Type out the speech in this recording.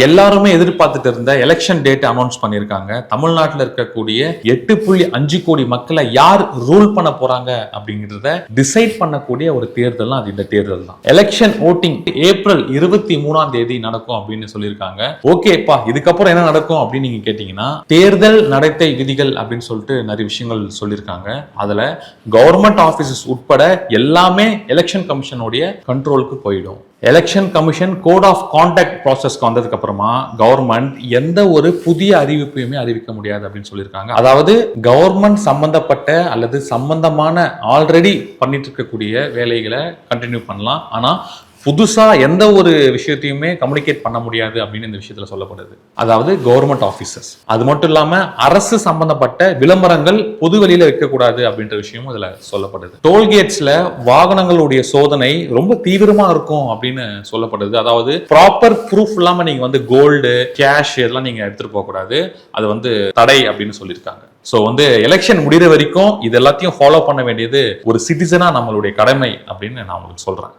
எல்லாருமே எதிர்பார்த்துட்டு இருந்த எலெக்ஷன் டேட் அனௌன்ஸ் பண்ணியிருக்காங்க. தமிழ்நாட்டில் இருக்கக்கூடிய 8.5 கோடி மக்களை யார் ரூல் பண்ண போறாங்க அப்படிங்கிறத டிசைட் பண்ணக்கூடிய ஒரு தேர்தல் அது இந்த தேர்தல் தான். எலெக்ஷன் ஓட்டிங் ஏப்ரல் 23ஆம் தேதி நடக்கும் அப்படின்னு சொல்லியிருக்காங்க. ஓகேப்பா, இதுக்கப்புறம் என்ன நடக்கும் அப்படின்னு நீங்க கேட்டீங்கன்னா, தேர்தல் நடத்தை விதிகள் அப்படின்னு சொல்லிட்டு நிறைய விஷயங்கள் சொல்லியிருக்காங்க. அதுல கவர்மெண்ட் ஆபீசஸ் உட்பட எல்லாமே எலெக்ஷன் கமிஷனுடைய கண்ட்ரோலுக்கு போயிடும். Election commission code of conduct ப்ராசஸ்க்கு வந்ததுக்கு அப்புறமா கவர்மெண்ட் எந்த ஒரு புதிய அறிவிப்பையுமே அறிவிக்க முடியாது அப்படின்னு சொல்லியிருக்காங்க. அதாவது கவர்மெண்ட் சம்பந்தப்பட்ட அல்லது சம்பந்தமான ஆல்ரெடி பண்ணிட்டு இருக்கக்கூடிய வேலைகளை கண்டினியூ பண்ணலாம். ஆனா புதுசா எந்த ஒரு விஷயத்தையுமே கம்யூனிகேட் பண்ண முடியாது அப்படின்னு இந்த விஷயத்துல சொல்லப்படுது. அதாவது கவர்மெண்ட் ஆபீசர்ஸ், அது மட்டும் இல்லாம அரசு சம்பந்தப்பட்ட விளம்பரங்கள் பொதுவெளியில வைக்கக்கூடாது அப்படின்ற விஷயமும் இதுல சொல்லப்படுது. டோல்கேட்ஸ்ல வாகனங்களுடைய சோதனை ரொம்ப தீவிரமா இருக்கும் அப்படின்னு சொல்லப்படுது. அதாவது ப்ராப்பர் ப்ரூஃப் இல்லாம நீங்க கோல்டு, கேஷ் இதெல்லாம் நீங்க எடுத்துட்டு போக கூடாது. அது தடை அப்படின்னு சொல்லியிருக்காங்க. ஸோ எலெக்ஷன் முடிகிற வரைக்கும் இது எல்லாத்தையும் ஃபாலோ பண்ண வேண்டியது ஒரு சிட்டிசனா நம்மளுடைய கடமை அப்படின்னு நான் உங்களுக்கு சொல்றேன்.